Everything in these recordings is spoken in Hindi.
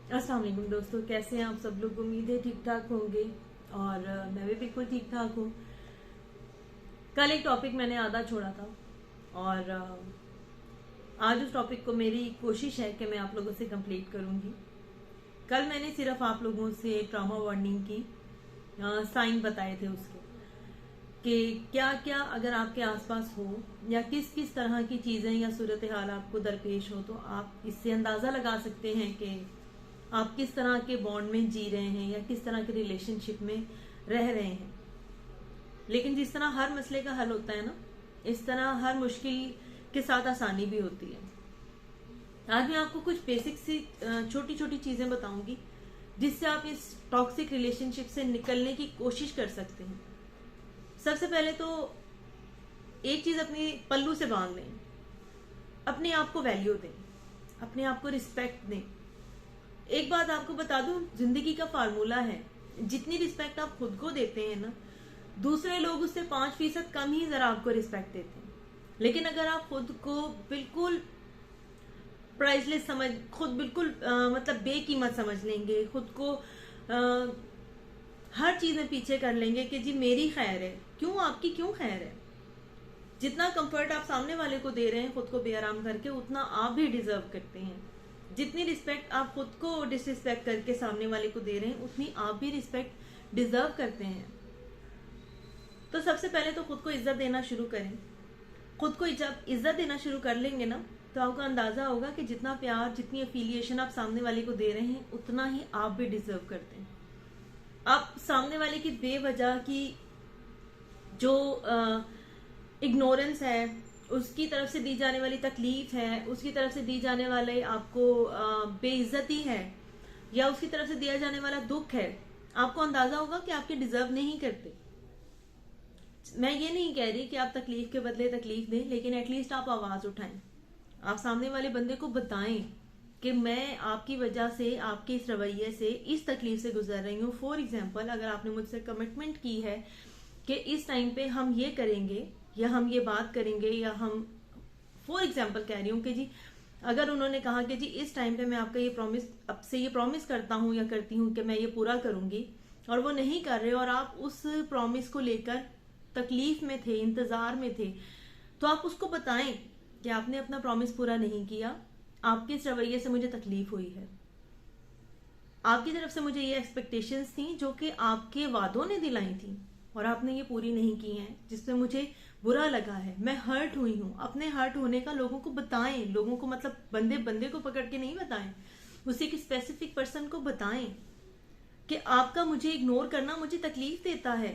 अस्सलाम वालेकुम दोस्तों, कैसे हैं आप सब लोग। उम्मीद है ठीक ठाक होंगे और मैं भी बिल्कुल ठीक ठाक हूँ। कल एक टॉपिक मैंने आधा छोड़ा था और आज उस टॉपिक को मेरी कोशिश है कि मैं आप लोगों से कंप्लीट करूंगी। कल मैंने सिर्फ आप लोगों से ट्रॉमा वार्निंग की साइन बताए थे उसके कि क्या क्या अगर आपके आसपास हो या किस किस तरह की चीजें या सूरत हाल आपको दरपेश हो तो आप इससे अंदाजा लगा सकते हैं कि आप किस तरह के बॉन्ड में जी रहे हैं या किस तरह के रिलेशनशिप में रह रहे हैं। लेकिन जिस तरह हर मसले का हल होता है ना, इस तरह हर मुश्किल के साथ आसानी भी होती है। आज मैं आपको कुछ बेसिक सी छोटी छोटी चीजें बताऊंगी जिससे आप इस टॉक्सिक रिलेशनशिप से निकलने की कोशिश कर सकते हैं। सबसे पहले तो एक चीज अपनी पल्लू से बांध लें, अपने आप को वैल्यू दें, अपने आप को रिस्पेक्ट दें। एक बात आपको बता दूं, जिंदगी का फार्मूला है, जितनी रिस्पेक्ट आप खुद को देते हैं ना, दूसरे लोग उससे 5% कम ही जरा आपको रिस्पेक्ट देते हैं। लेकिन अगर आप खुद को बिल्कुल प्राइसलेस समझ, खुद बिल्कुल मतलब बेकीमत समझ लेंगे, खुद को हर चीज में पीछे कर लेंगे कि जी मेरी खैर है, क्यों आपकी क्यों खैर है। जितना कंफर्ट आप सामने वाले को दे रहे हैं खुद को बेआराम करके, उतना आप भी डिजर्व करते हैं। जितनी रिस्पेक्ट आप खुद को डिसरिस्पेक्ट करके सामने वाले को दे रहे हैं, उतनी आप भी रिस्पेक्ट डिजर्व करते हैं। तो सबसे पहले तो खुद को इज्जत देना शुरू करें। खुद को जब इज्जत देना शुरू कर लेंगे ना, तो आपको अंदाजा होगा कि जितना प्यार, जितनी एफिलिएशन आप सामने वाले को दे रहे हैं, उतना ही आप भी डिजर्व करते हैं। आप सामने वाले की बेवजह की जो इग्नोरेंस है, उसकी तरफ से दी जाने वाली तकलीफ है, उसकी तरफ से दी जाने वाले आपको बेइज्जती है, या उसकी तरफ से दिया जाने वाला दुख है, आपको अंदाजा होगा कि आपके डिजर्व नहीं करते। मैं ये नहीं कह रही कि आप तकलीफ के बदले तकलीफ दें, लेकिन एटलीस्ट आप आवाज उठाएं। आप सामने वाले बंदे को बताएं कि मैं आपकी वजह से, आपके इस रवैये से, इस तकलीफ से गुजर रही हूँ। फॉर एग्जाम्पल, अगर आपने मुझसे कमिटमेंट की है कि इस टाइम पे हम ये करेंगे या हम ये बात करेंगे, या हम, फॉर एग्जाम्पल कह रही हूँ कि जी अगर उन्होंने कहा कि जी इस टाइम पे मैं आपका ये प्रॉमिस, अब से ये प्रॉमिस करता हूँ या करती हूँ कि मैं ये पूरा करूंगी, और वो नहीं कर रहे और आप उस प्रॉमिस को लेकर तकलीफ में थे, इंतजार में थे, तो आप उसको बताएं कि आपने अपना प्रॉमिस पूरा नहीं किया, आपके इस रवैये से मुझे तकलीफ हुई है, आपकी तरफ से मुझे ये एक्सपेक्टेशंस थी जो कि आपके वादों ने दिलाई थी और आपने ये पूरी नहीं की हैं, जिसमें मुझे बुरा लगा है, मैं हर्ट हुई हूँ। अपने हर्ट होने का लोगों को बताएं, लोगों को मतलब बंदे बंदे को पकड़ के नहीं बताएं, उसी की स्पेसिफिक पर्सन को बताएं कि आपका मुझे इग्नोर करना मुझे तकलीफ देता है।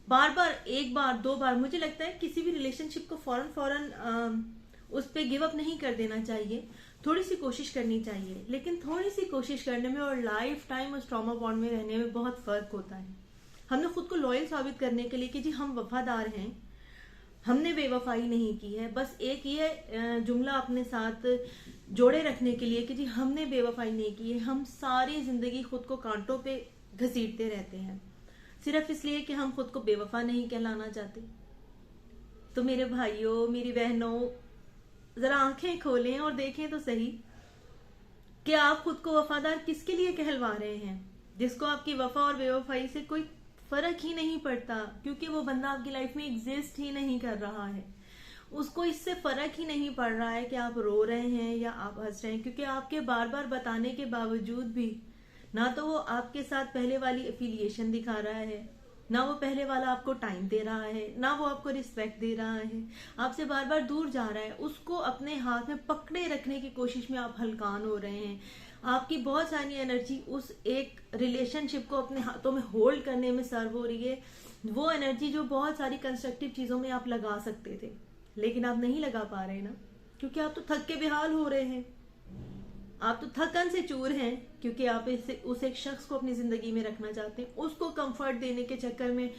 बार बार, एक बार दो बार, मुझे लगता है किसी भी रिलेशनशिप को फौरन फौरन उस पर गिव अप नहीं कर देना चाहिए। थोड़ी सी कोशिश करनी चाहिए, लेकिन थोड़ी सी कोशिश करने में और लाइफ टाइम उस ट्रॉमा बॉन्ड में रहने में बहुत फर्क होता है। हमने खुद को लॉयल साबित करने के लिए कि जी हम वफादार हैं, हमने बेवफाई नहीं की है, बस एक ये जुमला अपने साथ जोड़े रखने के लिए कि जी हमने बेवफाई नहीं की है, हम सारी जिंदगी खुद को कांटों पे घसीटते रहते हैं सिर्फ इसलिए कि हम खुद को बेवफा नहीं कहलाना चाहते। तो मेरे भाइयों, मेरी बहनों, जरा आंखें खोलें और देखें तो सही कि आप खुद को वफादार किसके लिए कहलवा रहे हैं, जिसको आपकी वफा और बेवफाई से कोई फर्क ही नहीं पड़ता, क्योंकि वो बंदा आपकी लाइफ में एग्जिस्ट ही नहीं कर रहा है। उसको इससे फर्क ही नहीं पड़ रहा है कि आप रो रहे हैं या आप हंस रहे हैं, क्योंकि आपके बार बार बताने के बावजूद भी ना तो वो आपके साथ पहले वाली एफिलिएशन दिखा रहा है, ना वो पहले वाला आपको टाइम दे रहा है, ना वो आपको रिस्पेक्ट दे रहा है, आपसे बार बार दूर जा रहा है। उसको अपने हाथ में पकड़े रखने की कोशिश में आप हलकान हो रहे हैं। आपकी बहुत सारी एनर्जी उस एक रिलेशनशिप को अपने हाथों में होल्ड करने में सर्व हो रही है, वो एनर्जी जो बहुत सारी कंस्ट्रक्टिव चीजों में आप लगा सकते थे, लेकिन आप नहीं लगा पा रहे ना, क्योंकि आप तो थक के बेहाल हो रहे हैं। आप तो थकन से चूर हैं, क्योंकि आप उस एक शख्स को अपनी जिंदगी में रखना चाहते हैं। उसको कंफर्ट देने के चक्कर में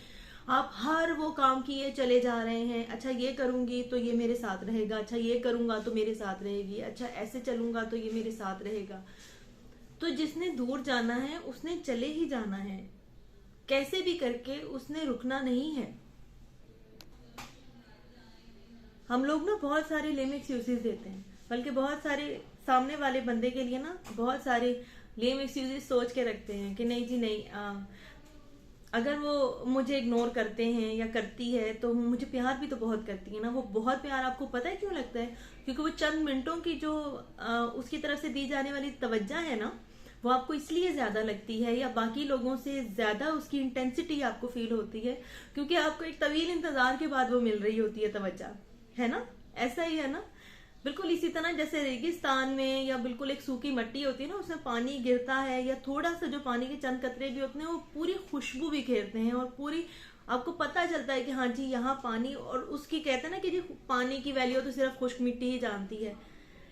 आप हर वो काम किए चले जा रहे हैं। अच्छा ये करूंगी तो ये मेरे साथ रहेगा, अच्छा ये करूंगा तो मेरे साथ रहेगी, अच्छा ऐसे चलूंगा तो ये मेरे साथ रहेगा। तो जिसने दूर जाना है उसने चले ही जाना है, कैसे भी करके उसने रुकना नहीं है। हम लोग ना बहुत सारे लेम एक्सक्यूजेस देते हैं, बल्कि बहुत सारे सामने वाले बंदे के लिए ना बहुत सारे लेम एक्सक्यूजेस सोच के रखते हैं कि नहीं जी नहीं, अगर वो मुझे इग्नोर करते हैं या करती है तो मुझे प्यार भी तो बहुत करती है ना। वो बहुत प्यार आपको पता है क्यों लगता है? क्योंकि वो चंद मिनटों की जो उसकी तरफ से दी जाने वाली तवज्जो है ना, वो आपको इसलिए ज्यादा लगती है या बाकी लोगों से ज्यादा उसकी इंटेंसिटी आपको फील होती है क्योंकि आपको एक तवील इंतजार के बाद वो मिल रही होती है तवज्जो, है ना? ऐसा ही है ना। बिल्कुल इसी तरह जैसे रेगिस्तान में या बिल्कुल एक सूखी मिट्टी होती है ना, उसमें पानी गिरता है या थोड़ा सा जो पानी के चंद कतरे भी होते हैं वो पूरी खुशबू बिखेरते हैं और पूरी आपको पता चलता है कि हाँ जी यहाँ पानी, और उसकी कहते हैं ना कि जी पानी की वैल्यू तो सिर्फ खुश्क मिट्टी ही जानती है।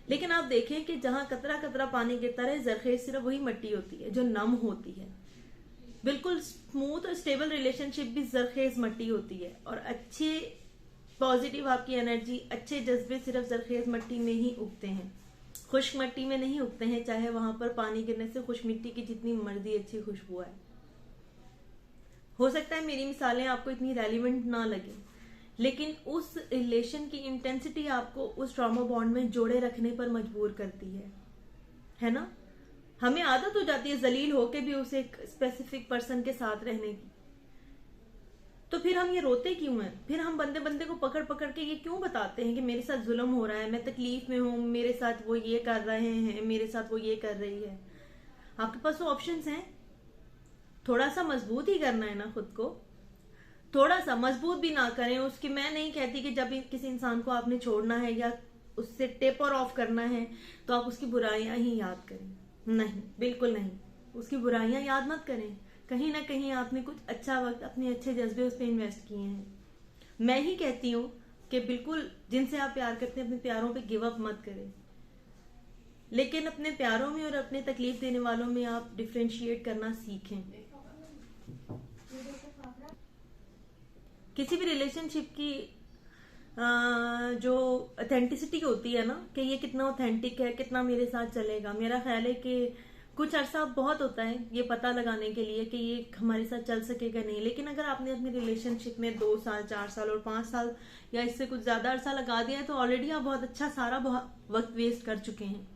लेकिन आप देखें कि जहाँ कतरा कतरा पानी गिरता रहे, जरखेज सिर्फ वही मिट्टी होती है जो नम होती है। बिल्कुल स्मूथ और स्टेबल रिलेशनशिप भी जरखेज मिट्टी होती है। और अच्छे पॉजिटिव आपकी एनर्जी, अच्छे जज्बे सिर्फ जरखेज मिट्टी में ही उगते हैं, खुश्क मिट्टी में नहीं उगते हैं, चाहे वहां पर पानी गिरने से खुश्क मिट्टी की जितनी मर्जी अच्छी खुशबू आए। हो सकता है मेरी मिसालें आपको इतनी रेलिवेंट ना लगे, लेकिन उस रिलेशन की इंटेंसिटी आपको उस ट्रॉमा बॉन्ड में जोड़े रखने पर मजबूर करती है ना। हमें आदत हो जाती है जलील होके भी उस एक स्पेसिफिक पर्सन के साथ रहने की, तो फिर हम ये रोते क्यों हैं? फिर हम बंदे बंदे को पकड़ पकड़ के ये क्यों बताते हैं कि मेरे साथ जुल्म हो रहा है, मैं तकलीफ में हूं, मेरे साथ वो ये कर रहे हैं, मेरे साथ वो ये कर रही है। आपके पास तो ऑप्शंस हैं, थोड़ा सा मजबूत ही करना है ना खुद को, थोड़ा सा मजबूत भी ना करें उसकी। मैं नहीं कहती कि जब किसी इंसान को आपने छोड़ना है या उससे टेपर ऑफ करना है तो आप उसकी बुराइयां ही याद करें, नहीं, बिल्कुल नहीं, उसकी बुराइयां याद मत करें। कहीं ना कहीं आपने कुछ अच्छा वक्त, अपने अच्छे जज्बे उस पर इन्वेस्ट किए हैं। मैं ही कहती हूँ कि बिल्कुल जिनसे आप प्यार करते हैं अपने प्यारों पे गिव अप मत करें, लेकिन अपने प्यारों में और अपने तकलीफ देने वालों में आप डिफ्रेंशिएट करना सीखें। किसी भी रिलेशनशिप की जो ऑथेंटिसिटी होती है ना, कि ये कितना ऑथेंटिक है, कितना मेरे साथ चलेगा, मेरा ख्याल है कि कुछ अरसा बहुत होता है ये पता लगाने के लिए कि ये हमारे साथ चल सकेगा नहीं। लेकिन अगर आपने अपनी रिलेशनशिप में 2 साल, 4 साल और 5 साल या इससे कुछ ज्यादा अरसा लगा दिया है तो ऑलरेडी आप बहुत अच्छा सारा वक्त वेस्ट कर चुके हैं।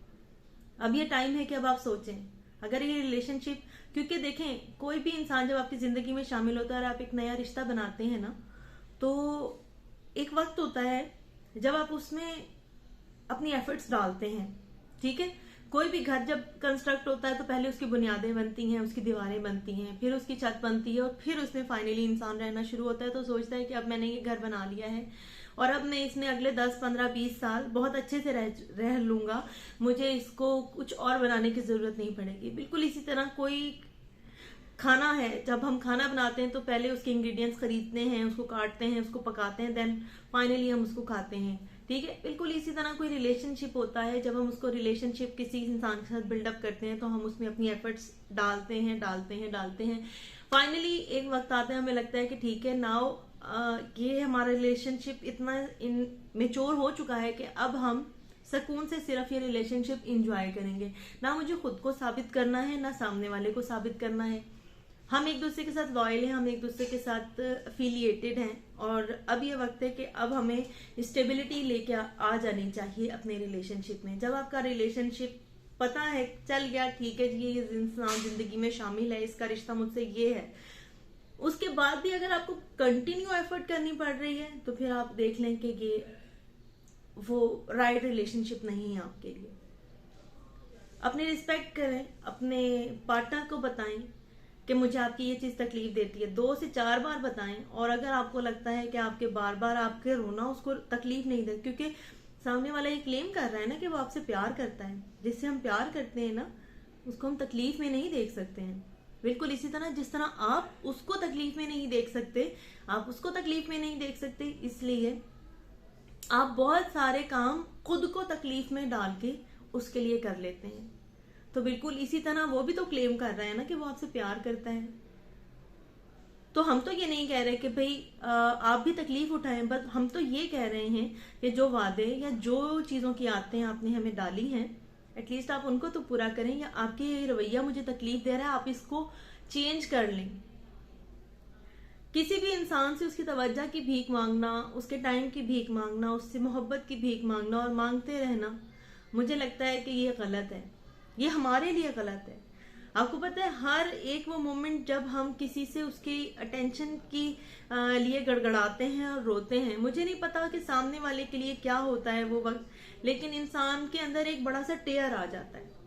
अब ये टाइम है कि अब आप सोचें अगर ये रिलेशनशिप, क्योंकि देखें कोई भी इंसान जब आपकी जिंदगी में शामिल होता है और आप एक नया रिश्ता बनाते हैं ना, तो एक वक्त होता है जब आप उसमें अपनी एफर्ट्स डालते हैं, ठीक है। कोई भी घर जब कंस्ट्रक्ट होता है तो पहले उसकी बुनियादें बनती हैं, उसकी दीवारें बनती हैं, फिर उसकी छत बनती है और फिर उसमें फाइनली इंसान रहना शुरू होता है। तो सोचता है कि अब मैंने ये घर बना लिया है और अब मैं इसमें अगले 10, 15, 20 साल बहुत अच्छे से रह लूंगा, मुझे इसको कुछ और बनाने की जरूरत नहीं पड़ेगी। बिल्कुल इसी तरह कोई खाना है, जब हम खाना बनाते हैं तो पहले उसके इंग्रेडिएंट्स खरीदते हैं, उसको काटते हैं, उसको पकाते हैं, देन फाइनली हम उसको खाते हैं, ठीक है। बिल्कुल इसी तरह कोई रिलेशनशिप होता है, जब हम उसको रिलेशनशिप किसी इंसान के साथ बिल्डअप करते हैं तो हम उसमें अपनी एफर्ट्स डालते हैं। फाइनली एक वक्त आता है, हमें लगता है कि ठीक है नाउ ये हमारा रिलेशनशिप इतना मेच्योर हो चुका है कि अब हम सुकून से सिर्फ ये रिलेशनशिप इंजॉय करेंगे। ना मुझे खुद को साबित करना है, ना सामने वाले को साबित करना है। हम एक दूसरे के साथ लॉयल हैं, हम एक दूसरे के साथ अफिलिएटेड हैं और अब ये वक्त है कि अब हमें स्टेबिलिटी लेके आ जानी चाहिए अपने रिलेशनशिप में। जब आपका रिलेशनशिप पता है चल गया, ठीक है जी ये इंसान जिंदगी में शामिल है, इसका रिश्ता मुझसे ये है, उसके बाद भी अगर आपको कंटिन्यू एफर्ट करनी पड़ रही है तो फिर आप देख लें कि ये वो राइट रिलेशनशिप नहीं है आपके लिए। अपनी रिस्पेक्ट करें, अपने पार्टनर को बताएं कि मुझे आपकी ये चीज तकलीफ देती है, 2 से 4 बार बताएं। और अगर आपको लगता है कि आपके बार बार आपके रोना उसको तकलीफ नहीं दे, क्योंकि सामने वाला ये क्लेम कर रहा है ना कि वो आपसे प्यार करता है, जिससे हम प्यार करते हैं ना उसको हम तकलीफ में नहीं देख सकते हैं। बिल्कुल इसी तरह जिस तरह आप उसको तकलीफ में नहीं देख सकते, आप उसको तकलीफ में नहीं देख सकते, इसलिए आप बहुत सारे काम खुद को तकलीफ में डाल के उसके लिए कर लेते हैं। तो बिल्कुल इसी तरह वो भी तो क्लेम कर रहा है ना कि वो आपसे प्यार करता है। तो हम तो ये नहीं कह रहे कि भाई आप भी तकलीफ उठाएं, बट हम तो ये कह रहे हैं कि जो वादे या जो चीजों की आदतें आपने हमें डाली हैं एटलीस्ट आप उनको तो पूरा करें, या आपके ये रवैया मुझे तकलीफ दे रहा है आप इसको चेंज कर लें। किसी भी इंसान से उसकी तवज्जो की भीख मांगना, उसके टाइम की भीख मांगना, उससे मोहब्बत की भीख मांगना और मांगते रहना मुझे लगता है कि ये गलत है, ये हमारे लिए गलत है। आपको पता है हर एक वो मोमेंट जब हम किसी से उसकी अटेंशन की लिए गड़गड़ाते हैं और रोते हैं, मुझे नहीं पता कि सामने वाले के लिए क्या होता है वो वक्त, लेकिन इंसान के अंदर एक बड़ा सा टेयर आ जाता है।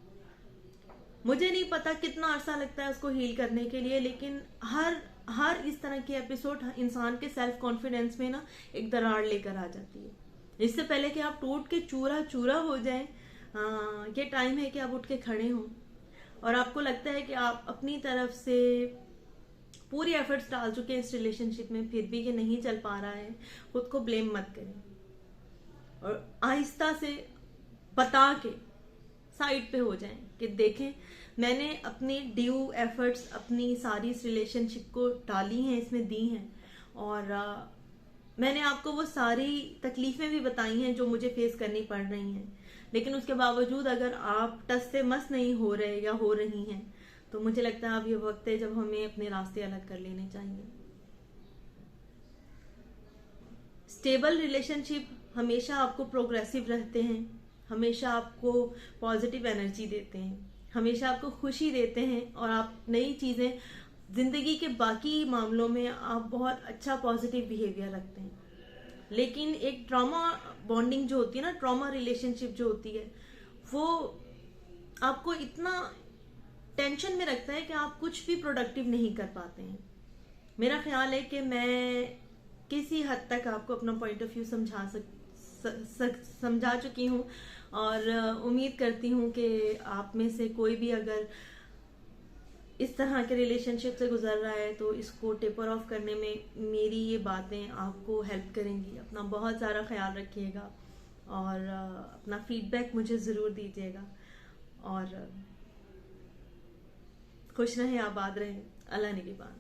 मुझे नहीं पता कितना अरसा लगता है उसको हील करने के लिए, लेकिन हर इस तरह की एपिसोड इंसान के सेल्फ कॉन्फिडेंस में ना एक दरार लेकर आ जाती है। इससे पहले कि आप टूट के चूरा चूरा हो जाएं, ये टाइम है कि आप उठ के खड़े हों। और आपको लगता है कि आप अपनी तरफ से पूरी एफर्ट्स डाल चुके हैं इस रिलेशनशिप में, फिर भी ये नहीं चल पा रहा है, खुद को ब्लेम मत करें और आहिस्ता से बता के साइड पे हो जाएं कि देखें मैंने अपनी ड्यू एफर्ट्स अपनी सारी इस रिलेशनशिप को डाली हैं, इसमें दी हैं, और मैंने आपको वो सारी तकलीफें भी बताई हैं जो मुझे फेस करनी पड़ रही हैं। लेकिन उसके बावजूद अगर आप टस से मस नहीं हो रहे या हो रही हैं, तो मुझे लगता है अब ये वक्त है जब हमें अपने रास्ते अलग कर लेने चाहिए। स्टेबल रिलेशनशिप हमेशा आपको प्रोग्रेसिव रहते हैं, हमेशा आपको पॉजिटिव एनर्जी देते हैं, हमेशा आपको खुशी देते हैं, और आप नई चीजें जिंदगी के बाकी मामलों में आप बहुत अच्छा पॉजिटिव बिहेवियर रखते हैं। लेकिन एक ट्रॉमा बॉन्डिंग जो होती है ना, ट्रॉमा रिलेशनशिप जो होती है, वो आपको इतना टेंशन में रखता है कि आप कुछ भी प्रोडक्टिव नहीं कर पाते हैं। मेरा ख्याल है कि मैं किसी हद तक आपको अपना पॉइंट ऑफ व्यू समझा चुकी हूँ, और उम्मीद करती हूँ कि आप में से कोई भी अगर इस तरह के रिलेशनशिप से गुजर रहा है तो इसको टेपर ऑफ करने में मेरी ये बातें आपको हेल्प करेंगी। अपना बहुत सारा ख्याल रखिएगा और अपना फीडबैक मुझे ज़रूर दीजिएगा, और खुश रहें, आबाद रहें। अल्लाह निगहबान।